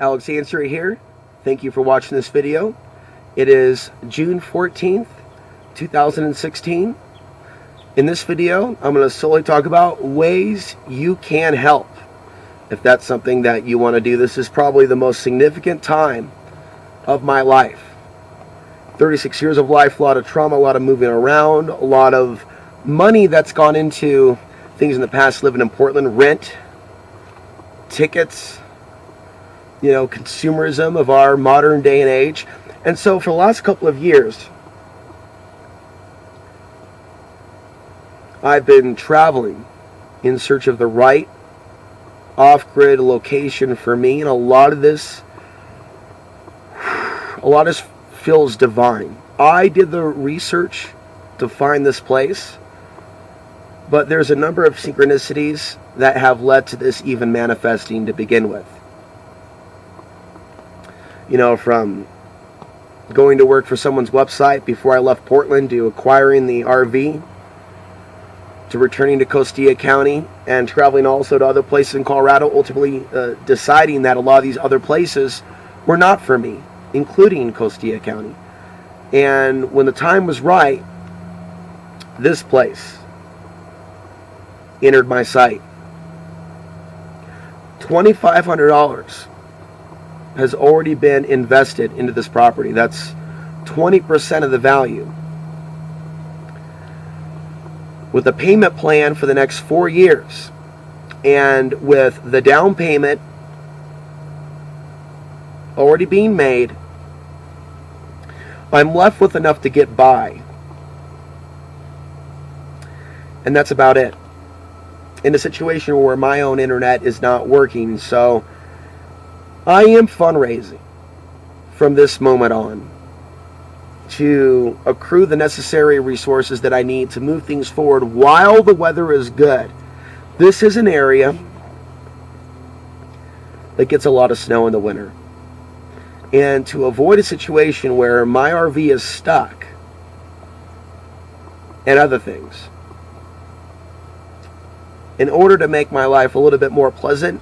Alex Ansary here. Thank you for watching this video. It is June 14th, 2016. In this video, I'm going to solely talk about ways you can help. If that's something that you want to do, this is probably the most significant time of my life. 36 years of life, a lot of trauma, a lot of moving around, a lot of money that's gone into things in the past, living in Portland, rent, tickets, consumerism of our modern day and age. And so for the last couple of years, I've been traveling in search of the right off-grid location for me, and a lot of this feels divine. I did the research to find this place, but there's a number of synchronicities that have led to this even manifesting to begin with. From going to work for someone's website before I left Portland, to acquiring the RV, to returning to Costilla County and traveling also to other places in Colorado, ultimately deciding that a lot of these other places were not for me, including Costilla County. And when the time was right, this place entered my sight. $2,500 has already been invested into this property. That's 20% of the value. With a payment plan for the next 4 years, and with the down payment already being made, I'm left with enough to get by. And that's about it. In a situation where my own internet is not working, so I am fundraising from this moment on to accrue the necessary resources that I need to move things forward while the weather is good. This is an area that gets a lot of snow in the winter. And to avoid a situation where my RV is stuck and other things, in order to make my life a little bit more pleasant,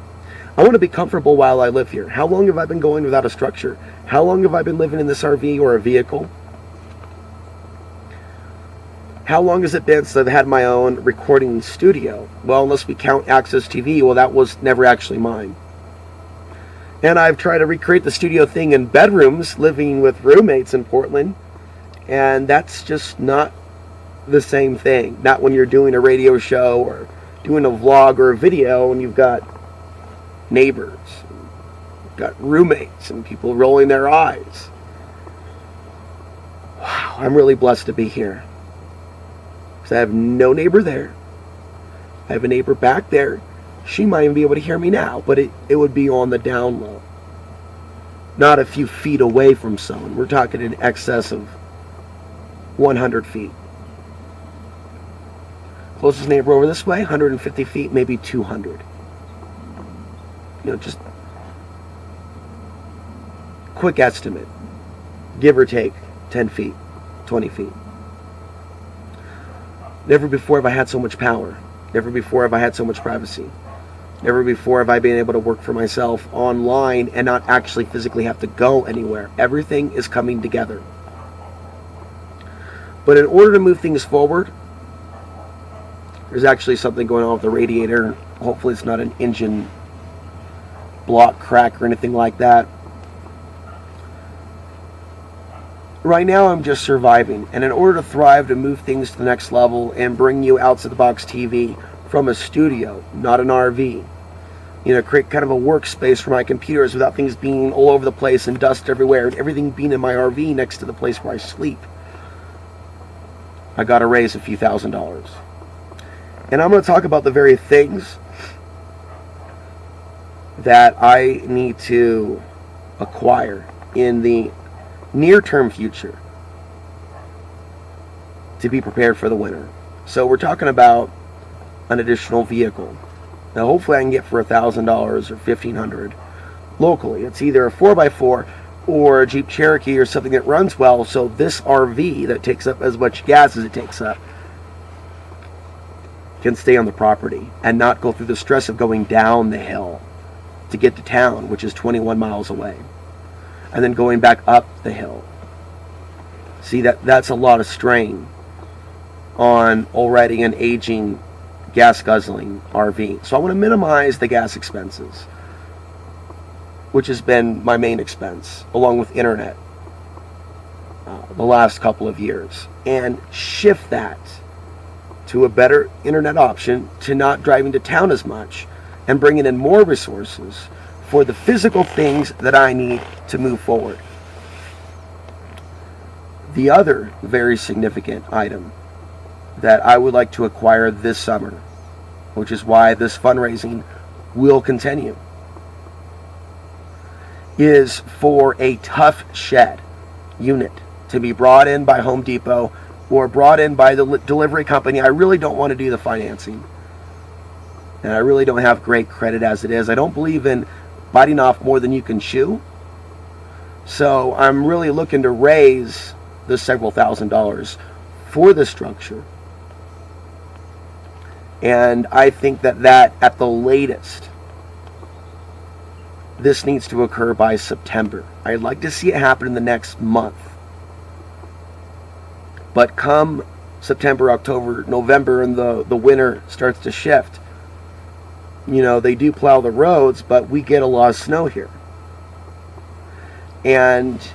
I want to be comfortable while I live here. How long have I been going without a structure? How long have I been living in this RV or a vehicle? How long has it been since I've had my own recording studio? Well, unless we count Access TV, well, that was never actually mine. And I've tried to recreate the studio thing in bedrooms, living with roommates in Portland, and that's just not the same thing. Not when you're doing a radio show or doing a vlog or a video and you've got neighbors, you've got roommates and people rolling their eyes. Wow, I'm really blessed to be here. Because I have no neighbor there. I have a neighbor back there. She might even be able to hear me now, but it would be on the down low. Not a few feet away from someone. We're talking in excess of 100 feet. Closest neighbor over this way, 150 feet, maybe 200. Just quick estimate. Give or take 10 feet, 20 feet. Never before have I had so much power. Never before have I had so much privacy. Never before have I been able to work for myself online and not actually physically have to go anywhere. Everything is coming together. But in order to move things forward, there's actually something going on with the radiator. Hopefully it's not an engine block crack or anything like that. Right now I'm just surviving, and in order to thrive, to move things to the next level and bring you outside the box TV from a studio, not an RV, create kind of a workspace for my computers without things being all over the place and dust everywhere and everything being in my RV next to the place where I sleep, I got to raise a few $1,000s. And I'm going to talk about the very things that I need to acquire in the near-term future to be prepared for the winter. So we're talking about an additional vehicle. Now hopefully I can get for $1,000 or $1,500 locally. It's either a 4x4 or a Jeep Cherokee or something that runs well, so this RV that takes up as much gas as it takes up can stay on the property and not go through the stress of going down the hill to get to town, which is 21 miles away, and then going back up the hill. See, that's a lot of strain on already an aging gas guzzling RV. So I want to minimize the gas expenses, which has been my main expense, along with internet, the last couple of years, and shift that to a better internet option, to not driving to town as much, and bringing in more resources for the physical things that I need to move forward. The other very significant item that I would like to acquire this summer, which is why this fundraising will continue, is for a tough shed unit to be brought in by Home Depot or brought in by the delivery company. I really don't want to do the financing, and I really don't have great credit as it is. I don't believe in biting off more than you can chew, so I'm really looking to raise the several $1,000s for the structure. And I think that at the latest, this needs to occur by September. I'd like to see it happen in the next month. But come September, October, November, and the winter starts to shift, they do plow the roads, but we get a lot of snow here. And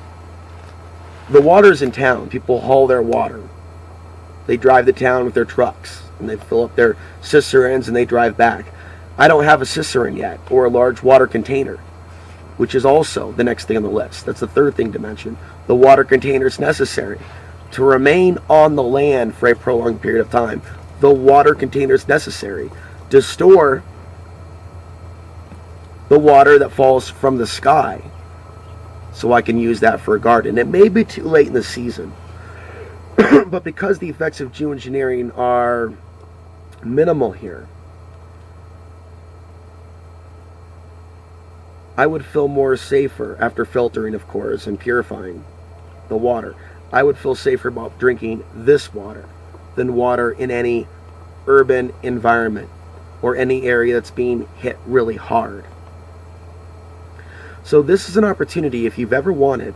the water's in town. People haul their water. They drive to town with their trucks, and they fill up their cisterns and they drive back. I don't have a cistern yet, or a large water container, which is also the next thing on the list. That's the third thing to mention. The water container is necessary to remain on the land for a prolonged period of time. The water container is necessary to store the water that falls from the sky, so I can use that for a garden. It may be too late in the season, but because the effects of geoengineering are minimal here, I would feel more safer after filtering, of course, and purifying the water. I would feel safer about drinking this water than water in any urban environment or any area that's being hit really hard. So this is an opportunity, if you've ever wanted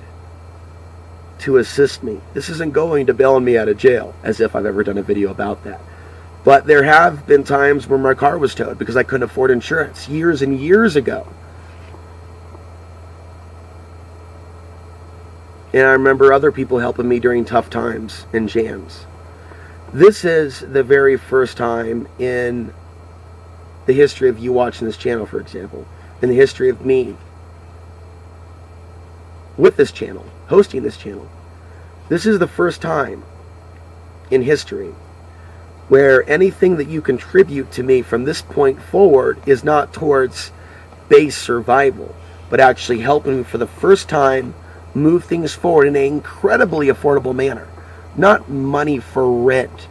to assist me. This isn't going to bail me out of jail, as if I've ever done a video about that. But there have been times where my car was towed because I couldn't afford insurance years and years ago. And I remember other people helping me during tough times and jams. This is the very first time in the history of you watching this channel, for example, in the history of me with this channel, hosting this channel. This is the first time in history where anything that you contribute to me from this point forward is not towards base survival, but actually helping me for the first time move things forward in an incredibly affordable manner. Not money for rent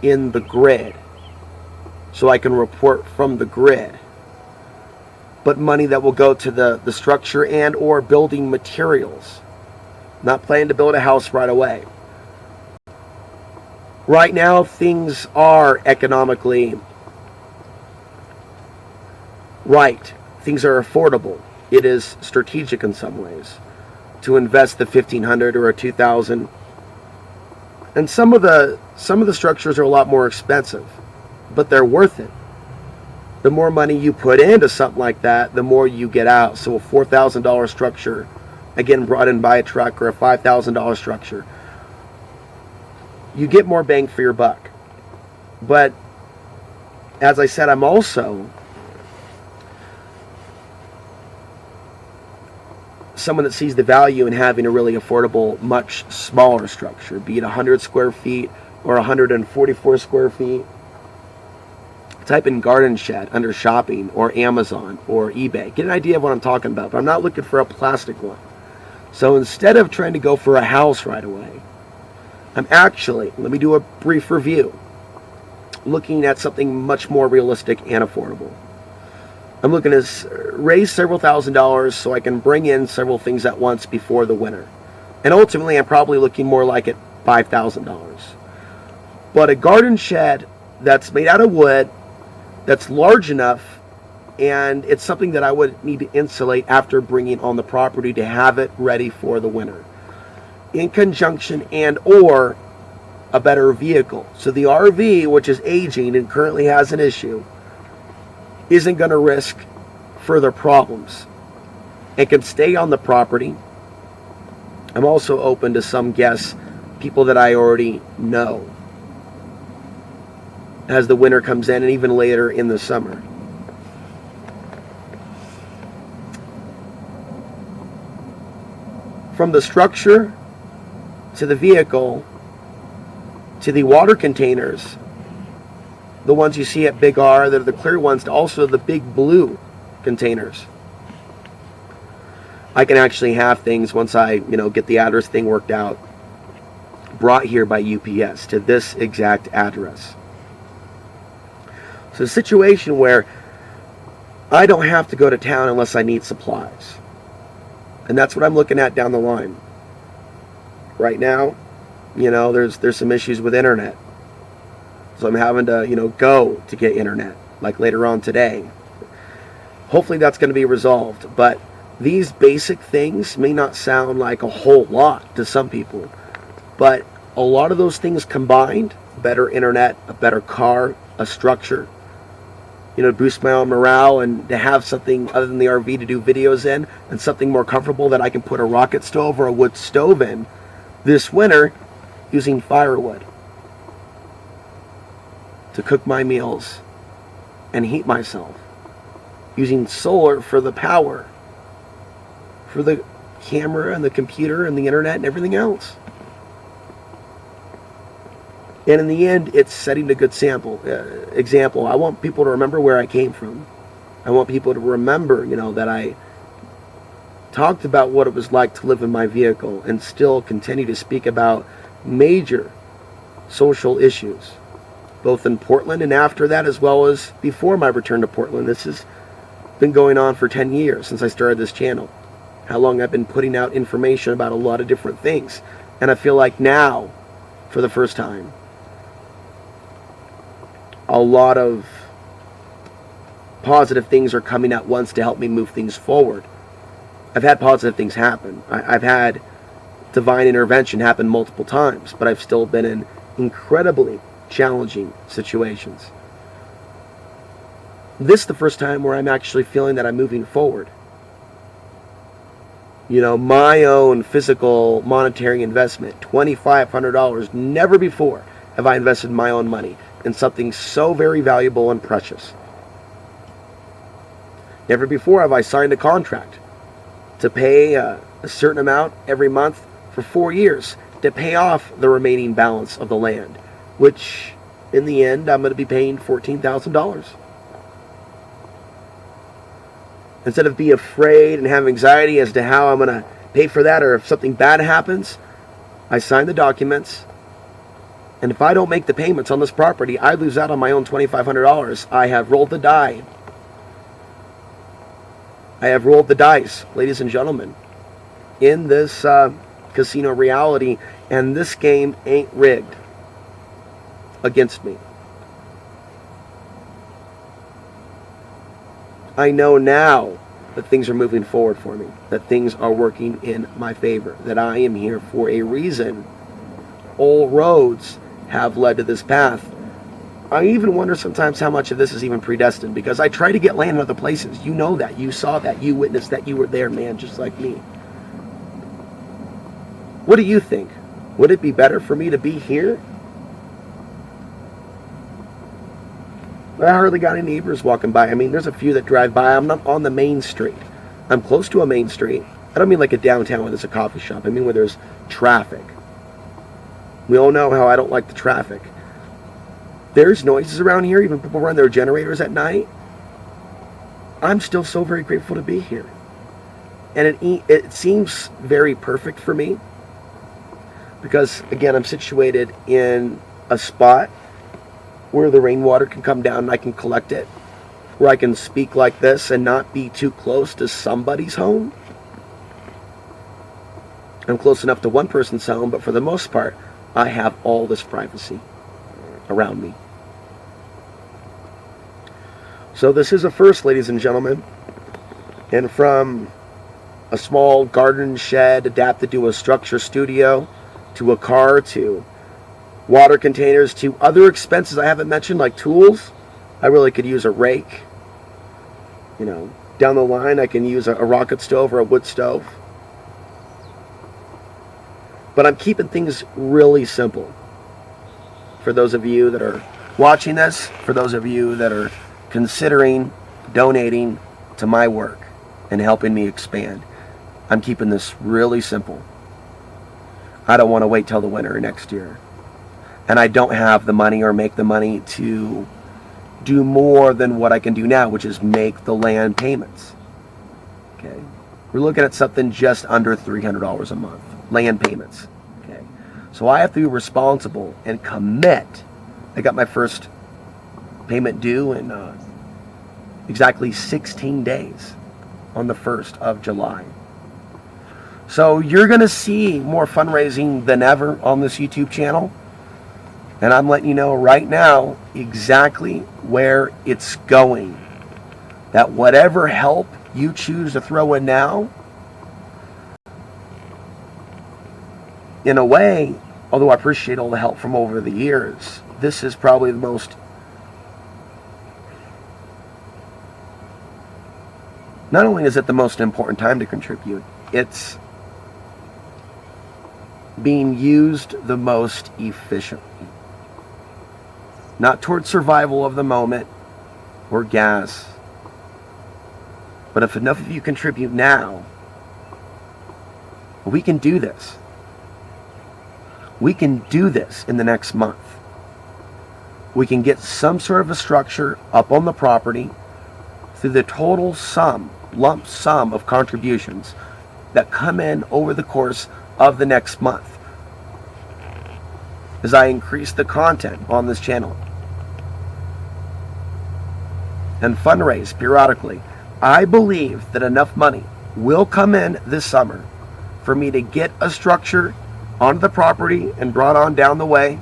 in the grid, so I can report from the grid, but money that will go to the structure and or building materials. Not planning to build a house right away. Right now, things are economically right. Things are affordable. It is strategic in some ways to invest the $1,500 or a $2,000. And some of the structures are a lot more expensive, but they're worth it. The more money you put into something like that, the more you get out. So a $4,000 structure, again brought in by a truck, or a $5,000 structure, you get more bang for your buck. But as I said, I'm also someone that sees the value in having a really affordable, much smaller structure, be it 100 square feet or 144 square feet. Type in garden shed under shopping or Amazon or eBay. Get an idea of what I'm talking about, but I'm not looking for a plastic one. So instead of trying to go for a house right away, I'm actually, let me do a brief review, looking at something much more realistic and affordable. I'm looking to raise several $1,000s so I can bring in several things at once before the winter. And ultimately, I'm probably looking more like at $5,000. But a garden shed that's made out of wood, that's large enough and it's something that I would need to insulate after bringing on the property to have it ready for the winter, in conjunction and or a better vehicle. So the RV, which is aging and currently has an issue, isn't going to risk further problems. It can stay on the property. I'm also open to some guests, people that I already know, as the winter comes in and even later in the summer. From the structure to the vehicle to the water containers, the ones you see at Big R, that are the clear ones, to also the big blue containers. I can actually have things, once I get the address thing worked out, brought here by UPS to this exact address. So a situation where I don't have to go to town unless I need supplies. And that's what I'm looking at down the line. Right now, there's some issues with internet. So I'm having to, go to get internet, like later on today. Hopefully that's going to be resolved. But these basic things may not sound like a whole lot to some people. But a lot of those things combined, better internet, a better car, a structure, to boost my own morale, and to have something other than the RV to do videos in, and something more comfortable that I can put a rocket stove or a wood stove in this winter using firewood to cook my meals and heat myself, using solar for the power, for the camera and the computer and the internet and everything else. And in the end, it's setting a good example. I want people to remember where I came from. I want people to remember, that I talked about what it was like to live in my vehicle and still continue to speak about major social issues, both in Portland and after that, as well as before my return to Portland. This has been going on for 10 years since I started this channel. How long I've been putting out information about a lot of different things. And I feel like now, for the first time, a lot of positive things are coming at once to help me move things forward. I've had positive things happen. I've had divine intervention happen multiple times, but I've still been in incredibly challenging situations. This is the first time where I'm actually feeling that I'm moving forward. My own physical monetary investment, $2,500. Never before have I invested my own money in something so very valuable and precious. Never before have I signed a contract to pay a certain amount every month for 4 years to pay off the remaining balance of the land, which in the end I'm going to be paying $14,000. Instead of being afraid and have anxiety as to how I'm going to pay for that, or if something bad happens, I sign the documents. And if I don't make the payments on this property, I lose out on my own $2,500. I have rolled the die. I have rolled the dice, ladies and gentlemen, in this casino reality, and this game ain't rigged against me. I know now that things are moving forward for me, that things are working in my favor, that I am here for a reason. All roads have led to this path. I even wonder sometimes how much of this is even predestined, because I try to get land in other places. You know that. You saw that. You witnessed that. You were there, man, just like me. What do you think? Would it be better for me to be here? I hardly got any neighbors walking by. I mean, there's a few that drive by. I'm not on the main street. I'm close to a main street. I don't mean like a downtown where there's a coffee shop. I mean where there's traffic. We all know how I don't like the traffic. There's noises around here. Even people run their generators at night. I'm still so very grateful to be here. And it seems very perfect for me. Because, again, I'm situated in a spot where the rainwater can come down and I can collect it. Where I can speak like this and not be too close to somebody's home. I'm close enough to one person's home, but for the most part, I have all this privacy around me. So this is a first, ladies and gentlemen. And from a small garden shed adapted to a structure studio, to a car, to water containers, to other expenses I haven't mentioned, like tools. I really could use a rake. You know, down the line I can use a rocket stove or a wood stove. But I'm keeping things really simple. For those of you that are watching this, for those of you that are considering donating to my work and helping me expand, I'm keeping this really simple. I don't want to wait till the winter next year. And I don't have the money or make the money to do more than what I can do now, which is make the land payments. Okay, we're looking at something just under $300 a month, land payments. Okay, so I have to be responsible and commit. I got my first payment due in exactly 16 days on the 1st of July. So you're going to see more fundraising than ever on this YouTube channel. And I'm letting you know right now exactly where it's going. That whatever help you choose to throw in now, in a way, although I appreciate all the help from over the years, this is probably the most, not only is it the most important time to contribute, it's being used the most efficiently. Not towards survival of the moment or gas. But if enough of you contribute now, we can do this. We can do this in the next month. We can get some sort of a structure up on the property through the total sum, lump sum of contributions that come in over the course of the next month as I increase the content on this channel and fundraise periodically. I believe that enough money will come in this summer for me to get a structure onto the property and brought on down the way,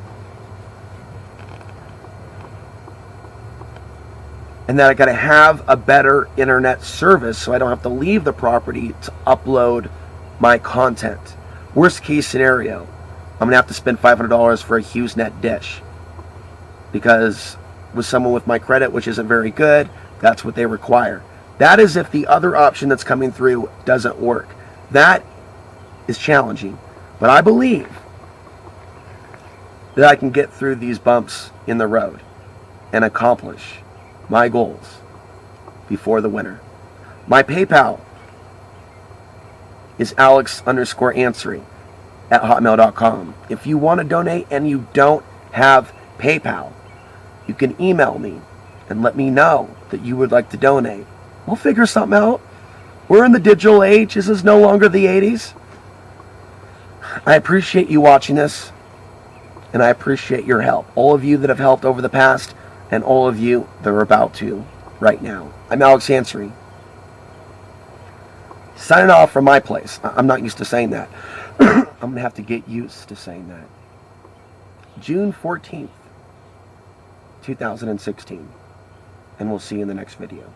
and that I gotta have a better internet service so I don't have to leave the property to upload my content. Worst case scenario, I'm gonna have to spend $500 for a HughesNet dish, because with someone with my credit, which isn't very good, that's what they require. That is if the other option that's coming through doesn't work. That is challenging, but I believe that I can get through these bumps in the road and accomplish my goals before the winter. My PayPal is alex_ansary@hotmail.com. If you want to donate and you don't have PayPal, you can email me and let me know that you would like to donate. We'll figure something out. We're in the digital age. This is no longer the 80s. I appreciate you watching this, and I appreciate your help. All of you that have helped over the past, and all of you that are about to right now. I'm Alex Ansary, signing off from my place. I'm not used to saying that. I'm going to have to get used to saying that. June 14th, 2016. And we'll see you in the next video.